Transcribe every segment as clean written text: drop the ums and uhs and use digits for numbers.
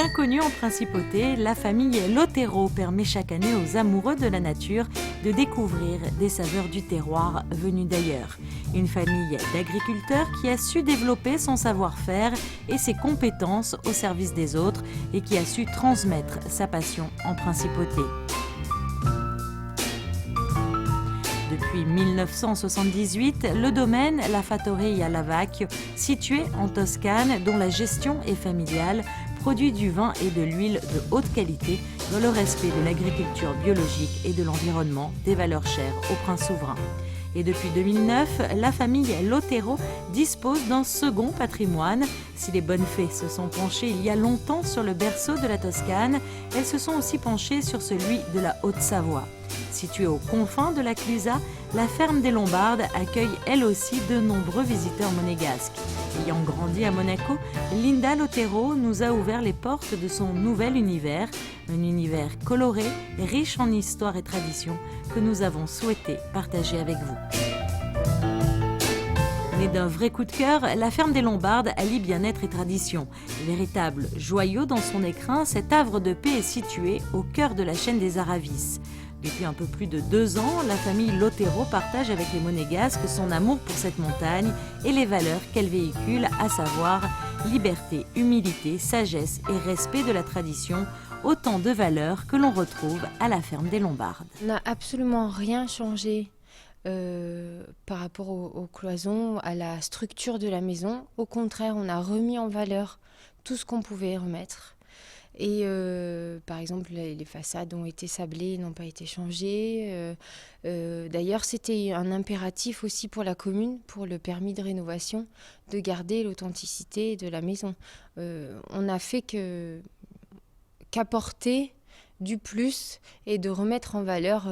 Bien connue en principauté, la famille Lotero permet chaque année aux amoureux de la nature de découvrir des saveurs du terroir venues d'ailleurs. Une famille d'agriculteurs qui a su développer son savoir-faire et ses compétences au service des autres et qui a su transmettre sa passion en principauté. Depuis 1978, le domaine La Fattoria Lavacchio, situé en Toscane, dont la gestion est familiale, produit du vin et de l'huile de haute qualité dans le respect de l'agriculture biologique et de l'environnement, des valeurs chères au prince souverain. Et depuis 2009, la famille Lotero dispose d'un second patrimoine. Si les bonnes fées se sont penchées il y a longtemps sur le berceau de la Toscane, elles se sont aussi penchées sur celui de la Haute-Savoie. Située aux confins de la Clusaz, la ferme des Lombardes accueille elle aussi de nombreux visiteurs monégasques. Ayant grandi à Monaco, Linda Lotero nous a ouvert les portes de son nouvel univers, un univers coloré, riche en histoire et tradition que nous avons souhaité partager avec vous. Née d'un vrai coup de cœur, la ferme des Lombardes allie bien-être et tradition. Véritable joyau dans son écrin, cet havre de paix est situé au cœur de la chaîne des Aravis. Depuis un peu plus de 2 ans, la famille Lotero partage avec les Monégasques son amour pour cette montagne et les valeurs qu'elle véhicule, à savoir liberté, humilité, sagesse et respect de la tradition, autant de valeurs que l'on retrouve à la ferme des Lombardes. On n'a absolument rien changé par rapport aux cloisons, à la structure de la maison. Au contraire, on a remis en valeur tout ce qu'on pouvait remettre. Et par exemple, les façades ont été sablées, n'ont pas été changées. D'ailleurs, c'était un impératif aussi pour la commune, pour le permis de rénovation, de garder l'authenticité de la maison. On n'a fait qu'apporter du plus et de remettre en valeur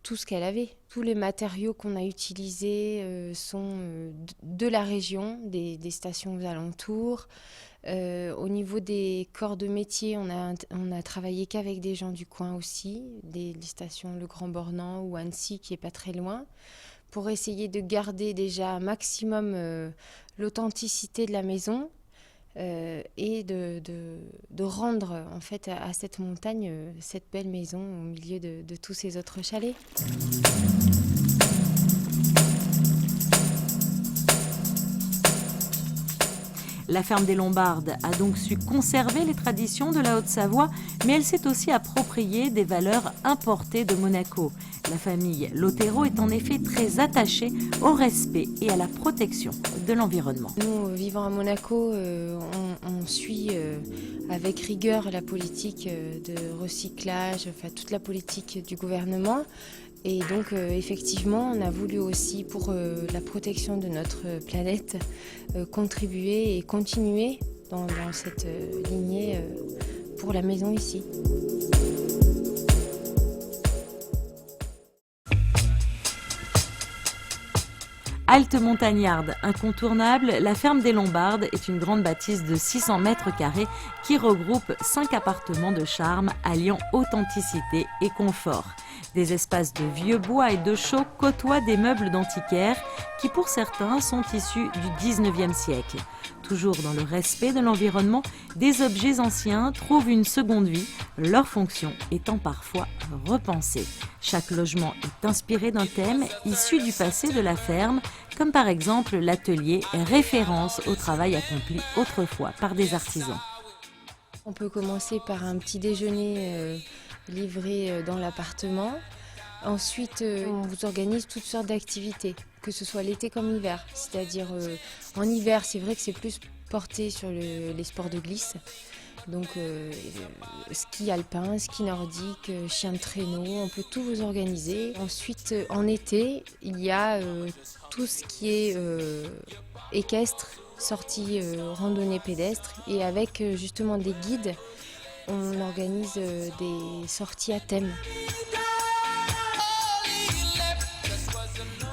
tout ce qu'elle avait. Tous les matériaux qu'on a utilisés sont de la région, des stations aux alentours. Au niveau des corps de métier, on a travaillé qu'avec des gens du coin aussi, les stations Le Grand Bornand ou Annecy qui est pas très loin, pour essayer de garder déjà un maximum l'authenticité de la maison et de rendre en fait à cette montagne cette belle maison au milieu de tous ces autres chalets. La ferme des Lombardes a donc su conserver les traditions de la Haute-Savoie, mais elle s'est aussi appropriée des valeurs importées de Monaco. La famille Lotero est en effet très attachée au respect et à la protection de l'environnement. Nous, vivant à Monaco, on suit avec rigueur la politique de recyclage, enfin toute la politique du gouvernement. Et donc, effectivement, on a voulu aussi, pour la protection de notre planète, contribuer et continuer dans cette lignée pour la maison ici. Halte montagnarde incontournable, la ferme des Lombardes est une grande bâtisse de 600 mètres carrés qui regroupe 5 appartements de charme alliant authenticité et confort. Des espaces de vieux bois et de chaux côtoient des meubles d'antiquaire qui pour certains sont issus du 19e siècle. Toujours dans le respect de l'environnement, des objets anciens trouvent une seconde vie, leur fonction étant parfois repensée. Chaque logement est inspiré d'un thème issu du passé de la ferme, comme par exemple l'atelier, référence au travail accompli autrefois par des artisans. On peut commencer par un petit déjeuner livré dans l'appartement. Ensuite, on vous organise toutes sortes d'activités, que ce soit l'été comme l'hiver. C'est-à-dire, en hiver, c'est vrai que c'est plus porté sur les sports de glisse. Donc, ski alpin, ski nordique, chien de traîneau, on peut tout vous organiser. Ensuite, en été, il y a tout ce qui est équestre, sortie randonnée pédestre. Et avec justement des guides, on organise des sorties à thème.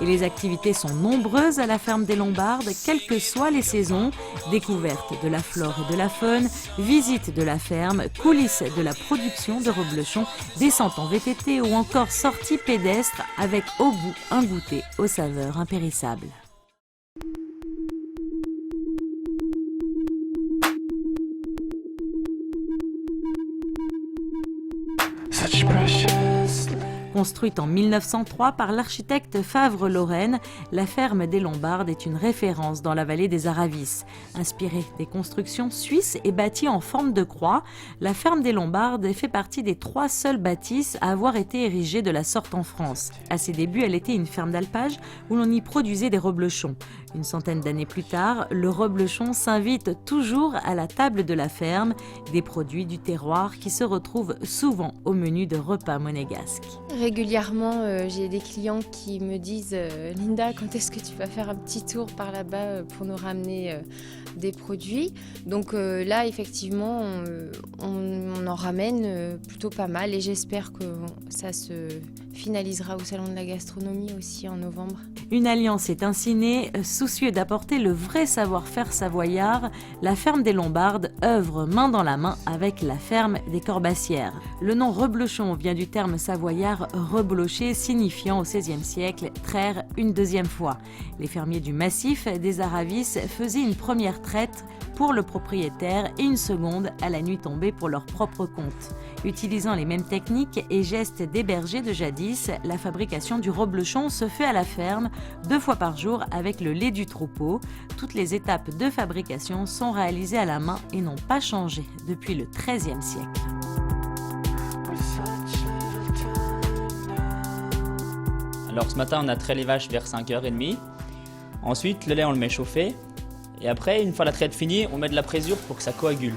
Et les activités sont nombreuses à la ferme des Lombardes, quelles que soient les saisons. Découverte de la flore et de la faune, visite de la ferme, coulisses de la production de reblochons, descente en VTT ou encore sortie pédestre avec au bout un goûter aux saveurs impérissables. Construite en 1903 par l'architecte Favre-Lorraine, la ferme des Lombardes est une référence dans la vallée des Aravis. Inspirée des constructions suisses et bâtie en forme de croix, la ferme des Lombardes fait partie des 3 seules bâtisses à avoir été érigées de la sorte en France. À ses débuts, elle était une ferme d'alpage où l'on y produisait des reblochons. Une centaine d'années plus tard, le reblochon s'invite toujours à la table de la ferme, des produits du terroir qui se retrouvent souvent au menu de repas monégasques. Régulièrement, j'ai des clients qui me disent « Linda, quand est-ce que tu vas faire un petit tour par là-bas pour nous ramener des produits ?» Donc là, effectivement, on en ramène plutôt pas mal et j'espère que ça se finalisera au Salon de la Gastronomie aussi en novembre. Une alliance est ainsi née. Soucieux d'apporter le vrai savoir-faire savoyard, la ferme des Lombardes œuvre main dans la main avec la ferme des Corbassières. Le nom reblochon vient du terme savoyard reblocher, signifiant au XVIe siècle traire une deuxième fois. Les fermiers du massif des Aravis faisaient une première traite pour le propriétaire et une seconde à la nuit tombée pour leur propre compte. Utilisant les mêmes techniques et gestes des bergers de jadis, la fabrication du reblochon se fait à la ferme 2 fois par jour avec le lait du troupeau. Toutes les étapes de fabrication sont réalisées à la main et n'ont pas changé depuis le XIIIe siècle. Alors ce matin, on a trait les vaches vers 5h30. Ensuite, le lait, on le met chauffer. Et après, une fois la traite finie, on met de la présure pour que ça coagule.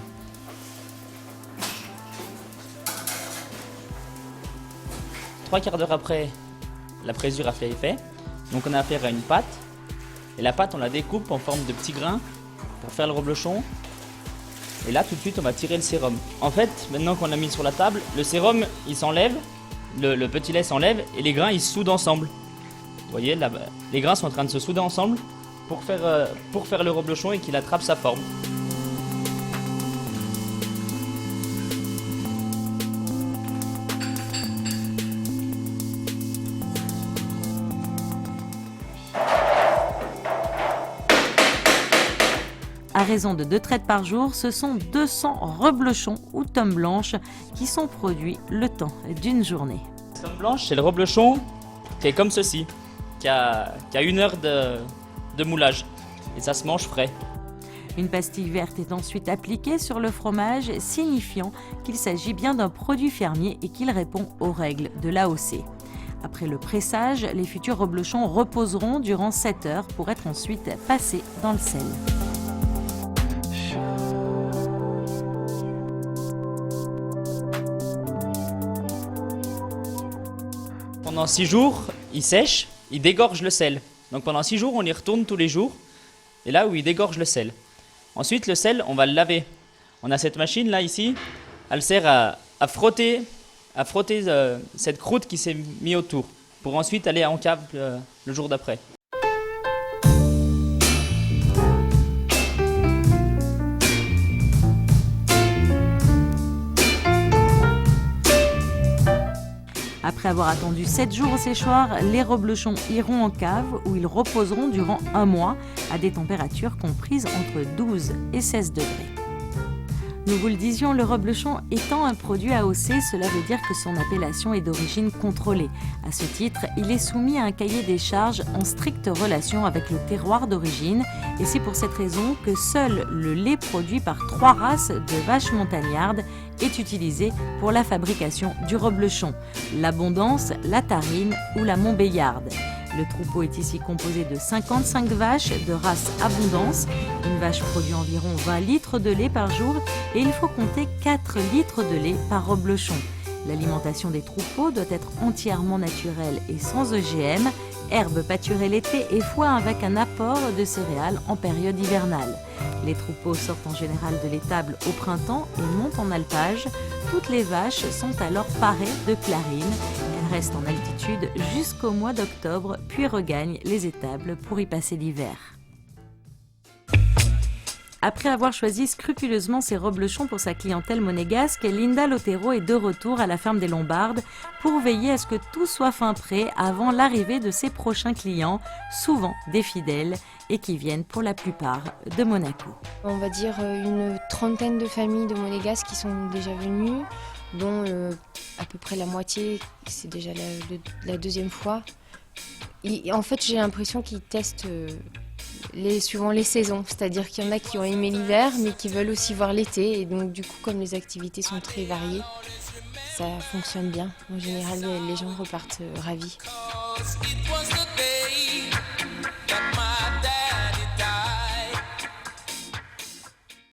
Trois quarts d'heure après, la présure a fait effet. Donc on a affaire à une pâte. Et la pâte, on la découpe en forme de petits grains pour faire le reblochon. Et là, tout de suite, on va tirer le sérum. En fait, maintenant qu'on l'a mis sur la table, le sérum, il s'enlève, le petit lait s'enlève et les grains, ils se soudent ensemble. Vous voyez, là, les grains sont en train de se souder ensemble pour faire le reblochon et qu'il attrape sa forme. À raison de 2 traites par jour, ce sont 200 reblochons ou tomes blanches qui sont produits le temps d'une journée. La tome blanche, c'est le reblochon qui est comme ceci, qui a 1 heure de moulage et ça se mange frais. Une pastille verte est ensuite appliquée sur le fromage, signifiant qu'il s'agit bien d'un produit fermier et qu'il répond aux règles de l'AOC. Après le pressage, les futurs reblochons reposeront durant 7 heures pour être ensuite passés dans le sel. Pendant 6 jours, il sèche, il dégorge le sel. Donc pendant 6 jours, on y retourne tous les jours. Et là où il dégorge le sel. Ensuite, le sel, on va le laver. On a cette machine là ici. Elle sert à frotter cette croûte qui s'est mise autour. Pour ensuite aller en cave le jour d'après. Après avoir attendu 7 jours au séchoir, les reblochons iront en cave où ils reposeront durant 1 mois à des températures comprises entre 12 et 16 degrés. Nous vous le disions, le reblochon étant un produit AOC, cela veut dire que son appellation est d'origine contrôlée. À ce titre, il est soumis à un cahier des charges en stricte relation avec le terroir d'origine et c'est pour cette raison que seul le lait produit par 3 races de vaches montagnardes est utilisé pour la fabrication du reblochon, l'Abondance, la Tarine ou la Montbéliarde. Le troupeau est ici composé de 55 vaches de race Abondance. Une vache produit environ 20 litres de lait par jour et il faut compter 4 litres de lait par reblochon. L'alimentation des troupeaux doit être entièrement naturelle et sans OGM, herbes pâturées l'été et foin avec un apport de céréales en période hivernale. Les troupeaux sortent en général de l'étable au printemps et montent en alpage. Toutes les vaches sont alors parées de clarines. Elles restent en altitude jusqu'au mois d'octobre, puis regagnent les étables pour y passer l'hiver. Après avoir choisi scrupuleusement ses reblochons pour sa clientèle monégasque, Linda Lotero est de retour à la ferme des Lombardes pour veiller à ce que tout soit fin prêt avant l'arrivée de ses prochains clients, souvent des fidèles et qui viennent pour la plupart de Monaco. On va dire une trentaine de familles de Monégasques qui sont déjà venues. dont à peu près la moitié, c'est déjà la deuxième fois. En fait, j'ai l'impression qu'ils testent suivant les saisons. C'est-à-dire qu'il y en a qui ont aimé l'hiver, mais qui veulent aussi voir l'été. Et donc, du coup, comme les activités sont très variées, ça fonctionne bien. En général, les gens repartent ravis.